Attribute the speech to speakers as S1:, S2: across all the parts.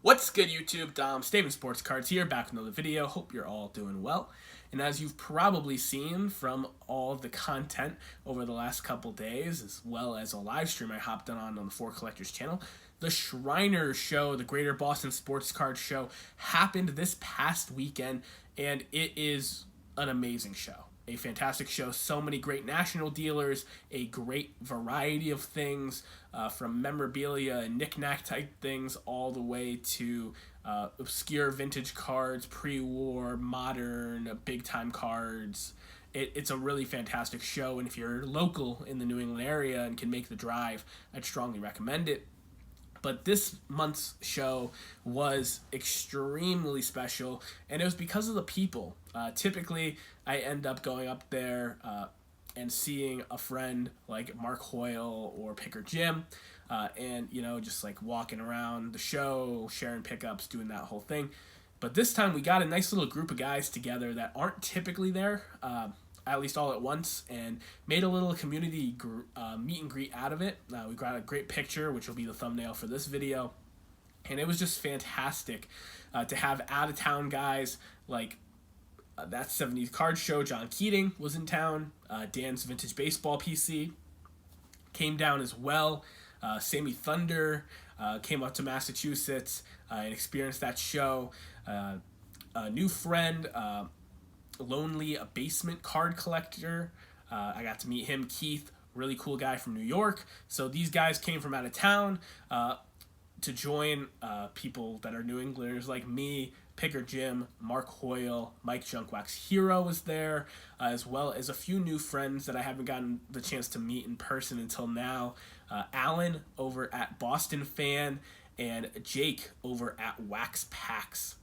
S1: What's good, YouTube? Dom, Staven Sports Cards here, back with another video. Hope you're all doing well. And as you've probably seen from all the content over the last couple days, as well as a live stream I hopped on the Four Collectors channel, the Shriners Show, the Greater Boston Sports Card Show, happened this past weekend, and it is an amazing show. A fantastic show, so many great national dealers, a great variety of things, from memorabilia and knick-knack type things all the way to obscure vintage cards, pre-war, modern, big-time cards. It's a really fantastic show, and if you're local in the New England area and can make the drive, I'd strongly recommend it. But this month's show was extremely special, and it was because of the people. Typically, I end up going up there and seeing a friend like Mark Hoyle or Picker Jim, and, you know, just like walking around the show, sharing pickups, doing that whole thing. But this time we got a nice little group of guys together that aren't typically there, at least all at once, and made a little community meet and greet out of it. We got a great picture, which will be the thumbnail for this video, and it was just fantastic to have out-of-town guys like that 70s Card Show. John Keating was in town. Dan's Vintage Baseball PC came down as well. Sammy Thunder came up to Massachusetts and experienced that show. A new friend, Lonely, a basement card collector. I got to meet him, Keith, really cool guy from New York. So these guys came from out of town to join people that are New Englanders like me, Picker Jim, Mark Hoyle, Mike Junkwax Hero was there, as well as a few new friends that I haven't gotten the chance to meet in person until now. Alan over at Boston Fan and Jake over at Wax Packs.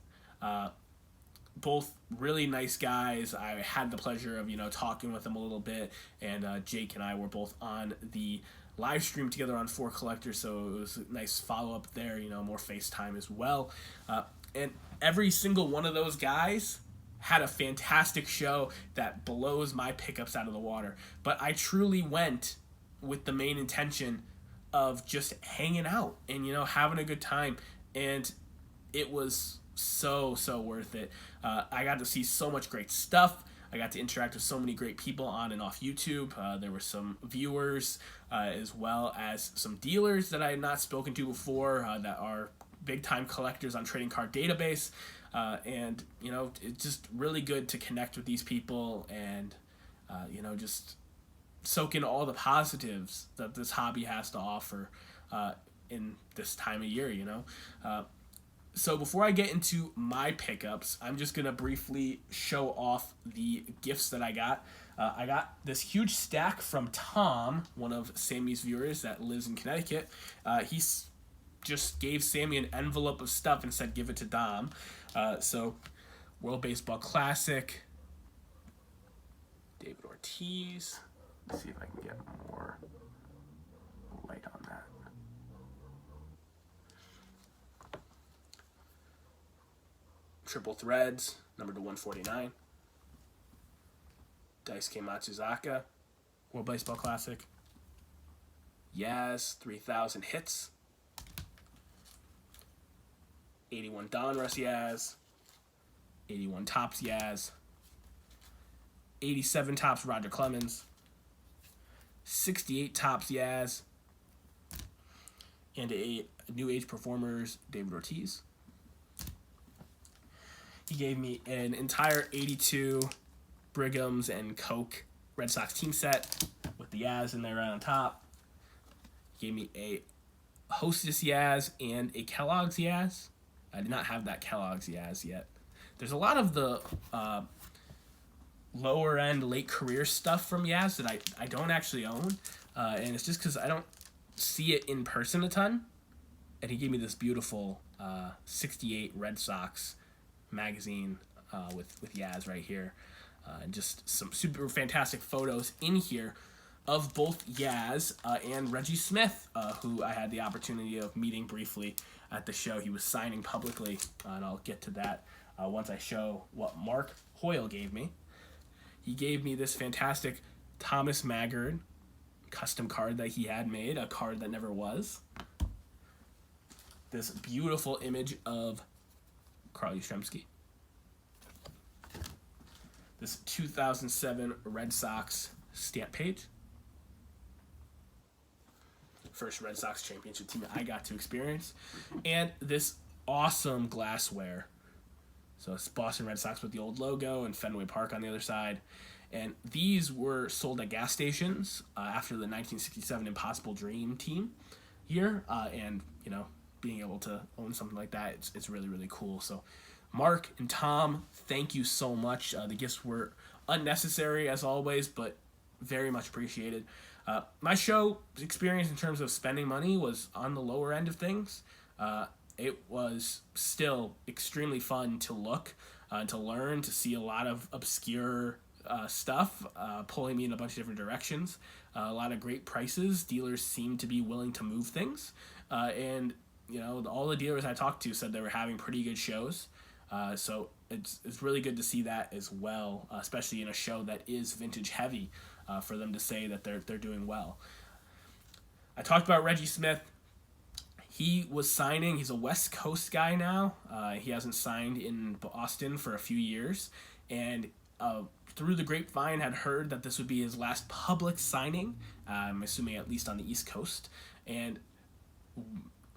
S1: Both really nice guys. I had the pleasure of, talking with them a little bit, and Jake and I were both on the live stream together on Four Collectors, so it was a nice follow-up there, more FaceTime as well. And every single one of those guys had a fantastic show that blows my pickups out of the water. But I truly went with the main intention of just hanging out and, having a good time, and it was so worth it. I got to see so much great stuff. I got to interact with so many great people on and off YouTube. There were some viewers as well as some dealers that I had not spoken to before that are big-time collectors on Trading Card Database. And, it's just really good to connect with these people and, just soak in all the positives that this hobby has to offer in this time of year, So before I get into my pickups, I'm just going to briefly show off the gifts that I got. I got this huge stack from Tom, one of Sammy's viewers that lives in Connecticut. He just gave Sammy an envelope of stuff and said, give it to Dom. So World Baseball Classic, David Ortiz. Let's see if I can get more light on that. Triple Threads, number to 149. Daisuke Matsuzaka, World Baseball Classic. Yaz, 3,000 hits. 81 Donruss Yaz. 81 Topps Yaz. 87 Topps Roger Clemens. 68 Topps Yaz. And a New Age Performers David Ortiz. He gave me an entire 82 Brigham's and Coke Red Sox team set with the Yaz in there right on top. He gave me a Hostess Yaz and a Kellogg's Yaz. I did not have that Kellogg's Yaz yet. There's a lot of the lower end late career stuff from Yaz that I don't actually own, and it's just because I don't see it in person a ton. And he gave me this beautiful 68 Red Sox magazine with Yaz right here, and just some super fantastic photos in here of both Yaz and Reggie Smith, who I had the opportunity of meeting briefly at the show. He was signing publicly, and I'll get to that once I show what Mark Hoyle gave me. He gave me this fantastic Thomas Maggard custom card that he had made, a card that never was. this beautiful image of Carl Yastrzemski. This 2007 Red Sox stamp page. First Red Sox championship team I got to experience. And this awesome glassware. So it's Boston Red Sox with the old logo and Fenway Park on the other side. And these were sold at gas stations after the 1967 Impossible Dream team year. And, you know, being able to own something like that, it's really, really cool. So Mark and Tom, thank you so much. The gifts were unnecessary as always, but very much appreciated. My show experience in terms of spending money was on the lower end of things. It was still extremely fun to look, to learn, to see a lot of obscure stuff, pulling me in a bunch of different directions. A lot of great prices. Dealers seemed to be willing to move things. And, you know, all the dealers I talked to said they were having pretty good shows. So it's really good to see that as well, especially in a show that is vintage heavy, for them to say that they're doing well. I talked about Reggie Smith. He was signing. He's a West Coast guy now. He hasn't signed in Boston for a few years, and through the grapevine had heard that this would be his last public signing. I'm assuming at least on the East Coast, and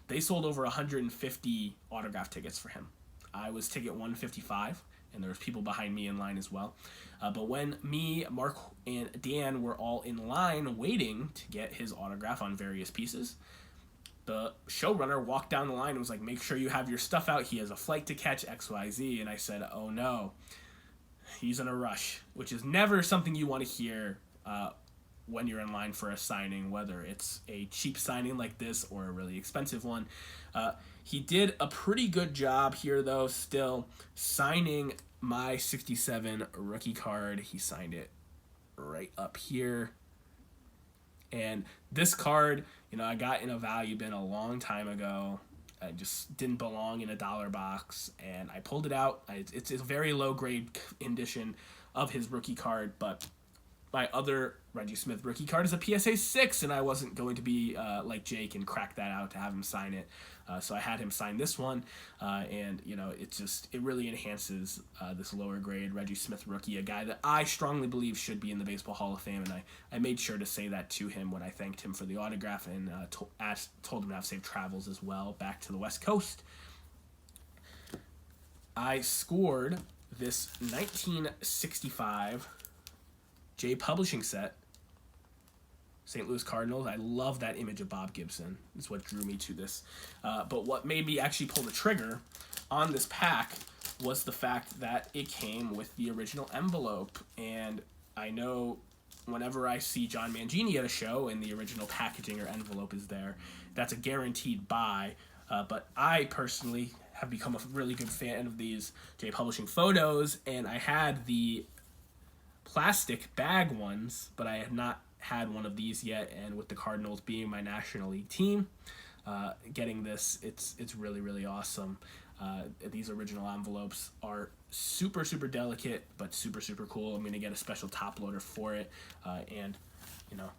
S1: they sold over 150 autograph tickets for him. I was ticket 155, and there was people behind me in line as well. But when me, Mark, and Dan were all in line waiting to get his autograph on various pieces, the showrunner walked down the line and was like, make sure you have your stuff out. He has a flight to catch, XYZ. And I said, oh no, he's in a rush, which is never something you want to hear when you're in line for a signing, whether it's a cheap signing like this or a really expensive one. He did a pretty good job here, though, still signing my 67 rookie card. He signed it right up here. And this card, you know, I got in a value bin a long time ago. I just didn't belong in a dollar box, and I pulled it out. It's a very low-grade edition of his rookie card, but my other Reggie Smith rookie card is a PSA 6, and I wasn't going to be like Jake and crack that out to have him sign it. So I had him sign this one, and, you know, it really enhances this lower grade Reggie Smith rookie, a guy that I strongly believe should be in the Baseball Hall of Fame, and I made sure to say that to him when I thanked him for the autograph, and told him to have safe travels as well back to the West Coast. I scored this 1965 J Publishing set, St. Louis Cardinals. I love that image of Bob Gibson. It's what drew me to this. But what made me actually pull the trigger on this pack was the fact that it came with the original envelope. And I know whenever I see John Mangini at a show and the original packaging or envelope is there, that's a guaranteed buy. But I personally have become a really good fan of these J Publishing photos, and I had the plastic bag ones, but I had not had one of these yet, and with the Cardinals being my National League team, getting this, it's really, really awesome. These original envelopes are super, super delicate, but super, super cool. I'm going to get a special top loader for it, and, you know,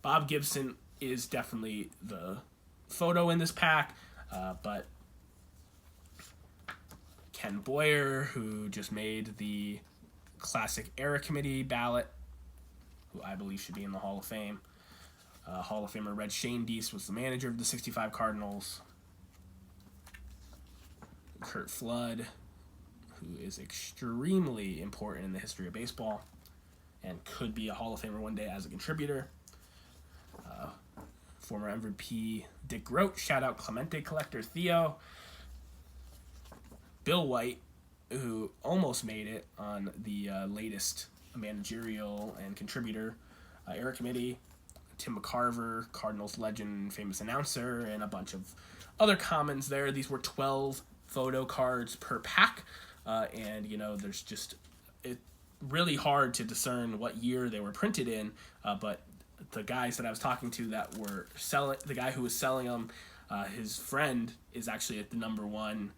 S1: Bob Gibson is definitely the photo in this pack, but Ken Boyer, who just made the Classic Era Committee ballot, who I believe should be in the Hall of Fame. Hall of Famer Red Schoendienst was the manager of the 65 Cardinals. Curt Flood, who is extremely important in the history of baseball and could be a Hall of Famer one day as a contributor. Former MVP Dick Groat, shout out Clemente collector Theo. Bill White, who almost made it on the latest managerial and contributor Era Committee. Tim McCarver, Cardinals legend, famous announcer, and a bunch of other commons there. These were 12 photo cards per pack, and, you know, there's just really hard to discern what year they were printed in, but the guys that I was talking to that were selling, the guy who was selling them, his friend is actually at the #1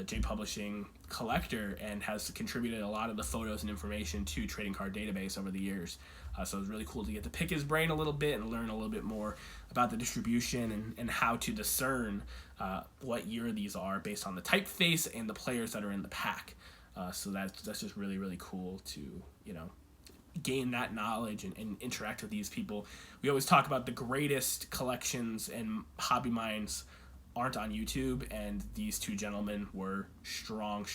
S1: J Publishing collector and has contributed a lot of the photos and information to Trading Card Database over the years. So it was really cool to get to pick his brain a little bit and learn a little bit more about the distribution and how to discern what year these are based on the typeface and the players that are in the pack. So that's just really, really cool to, gain that knowledge and interact with these people. We always talk about the greatest collections and hobby minds aren't on YouTube, and these two gentlemen were strong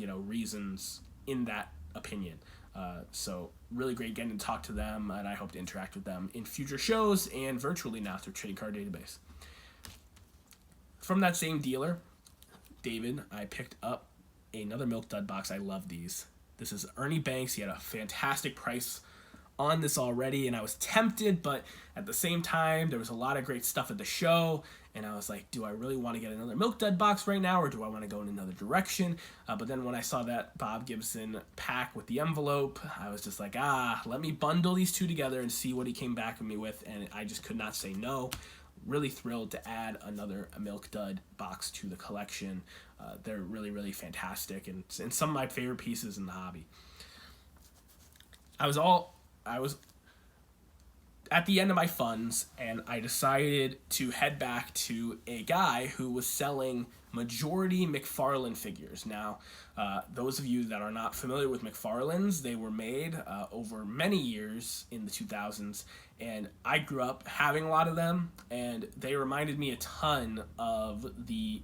S1: reasons in that opinion. So really great getting to talk to them, and I hope to interact with them in future shows and virtually now through Trading Card Database. From that same dealer, David, I picked up another Milk Dud box. I love these. This is Ernie Banks. He had a fantastic price on this already, and I was tempted, but at the same time, there was a lot of great stuff at the show, and I was like, do I really want to get another Milk Dud box right now, or do I want to go in another direction? But then when I saw that Bob Gibson pack with the envelope, I was just like, let me bundle these two together and see what he came back at me with, and I just could not say no. Really thrilled to add another Milk Dud box to the collection. They're really, really fantastic, and some of my favorite pieces in the hobby. I was at the end of my funds, and I decided to head back to a guy who was selling majority McFarlane figures. Now, those of you that are not familiar with McFarlanes, they were made over many years in the 2000s, and I grew up having a lot of them, and they reminded me a ton of the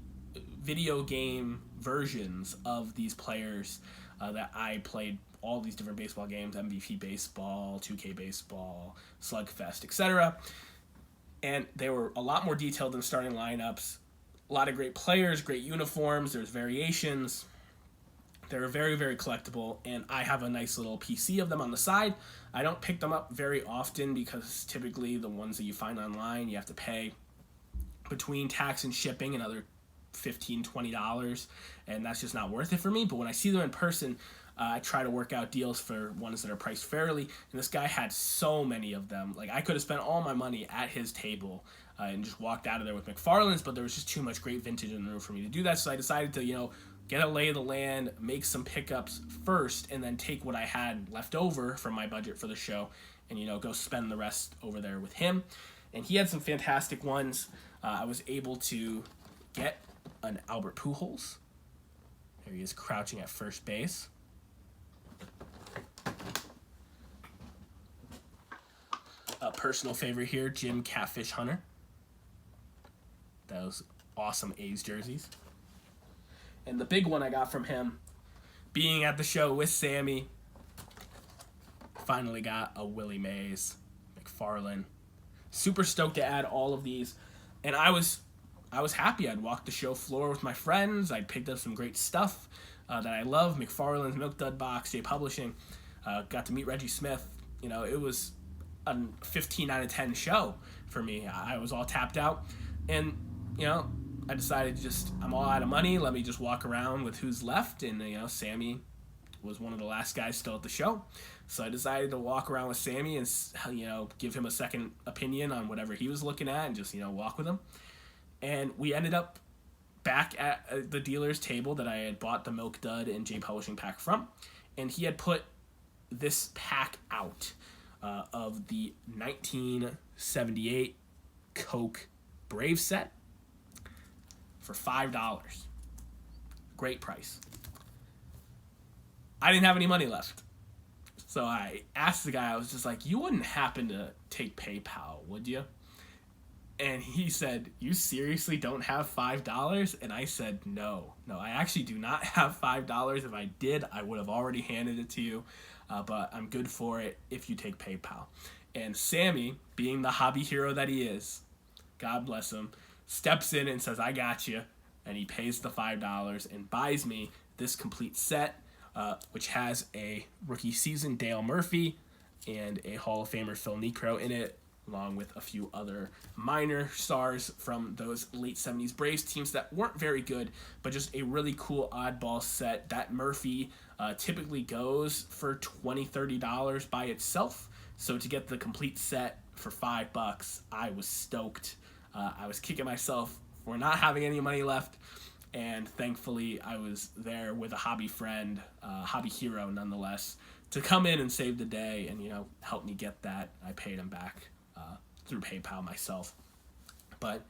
S1: video game versions of these players that I played all these different baseball games, MVP Baseball, 2K Baseball, Slugfest, etc. And they were a lot more detailed than starting lineups. A lot of great players, great uniforms, there's variations. They're very, very collectible, and I have a nice little PC of them on the side. I don't pick them up very often because typically the ones that you find online, you have to pay between tax and shipping another $15, $20, and that's just not worth it for me. But when I see them in person, I try to work out deals for ones that are priced fairly, and this guy had so many of them. Like, I could have spent all my money at his table and just walked out of there with McFarlane's, but there was just too much great vintage in the room for me to do that, so I decided to, get a lay of the land, make some pickups first, and then take what I had left over from my budget for the show and, go spend the rest over there with him. And he had some fantastic ones. I was able to get an Albert Pujols. There he is crouching at first base. A personal favorite here, Jim Catfish Hunter. Those awesome A's jerseys. And the big one I got from him, being at the show with Sammy, finally got a Willie Mays McFarlane. Super stoked to add all of these. And I was happy. I'd walked the show floor with my friends. I'd picked up some great stuff that I love. McFarlane's Milk Dud box, J Publishing. Got to meet Reggie Smith. It was a 15 out of 10 show for me. I was all tapped out. And, I decided I'm all out of money. Let me just walk around with who's left. And, Sammy was one of the last guys still at the show. So I decided to walk around with Sammy and, give him a second opinion on whatever he was looking at and just, walk with him. And we ended up back at the dealer's table that I had bought the Milk Dud and J Publishing pack from. And he had put this pack out of the 1978 Coke Brave set for $5. Great price. I didn't have any money left. So I asked the guy, I was just like, you wouldn't happen to take PayPal, would you? And he said, you seriously don't have $5? And I said, no, I actually do not have $5. If I did, I would have already handed it to you. But I'm good for it if you take PayPal. And Sammy, being the hobby hero that he is, God bless him, steps in and says, I got you. And he pays the $5 and buys me this complete set, which has a rookie season Dale Murphy and a Hall of Famer Phil Niekro in it, along with a few other minor stars from those late 70s Braves teams that weren't very good, but just a really cool oddball set. That Murphy typically goes for $20, $30 by itself. So to get the complete set for $5, I was stoked. I was kicking myself for not having any money left, and thankfully I was there with a hobby friend, hobby hero nonetheless, to come in and save the day and help me get that. I paid him back through PayPal myself. But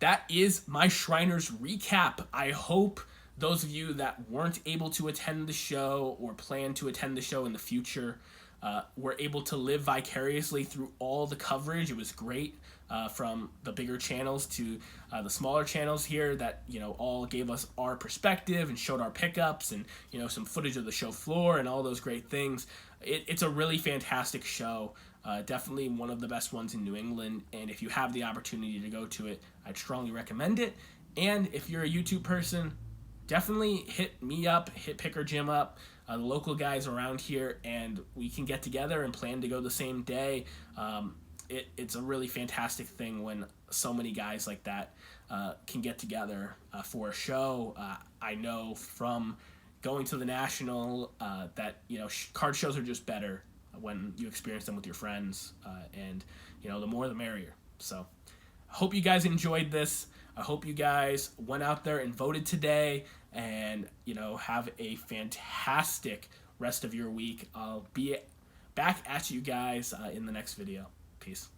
S1: that is my Shriners recap. I hope those of you that weren't able to attend the show or plan to attend the show in the future were able to live vicariously through all the coverage. It was great, from the bigger channels to the smaller channels here that, all gave us our perspective and showed our pickups and, some footage of the show floor and all those great things. It's a really fantastic show. Definitely one of the best ones in New England, and if you have the opportunity to go to it, I'd strongly recommend it. And if you're a YouTube person, definitely hit me up, hit Picker Jim up, the local guys around here, and we can get together and plan to go the same day. It's a really fantastic thing when so many guys like that can get together for a show. I know from going to the National that, card shows are just better when you experience them with your friends, and, the more the merrier. So I hope you guys enjoyed this. I hope you guys went out there and voted today, and, have a fantastic rest of your week. I'll be back at you guys in the next video. Peace.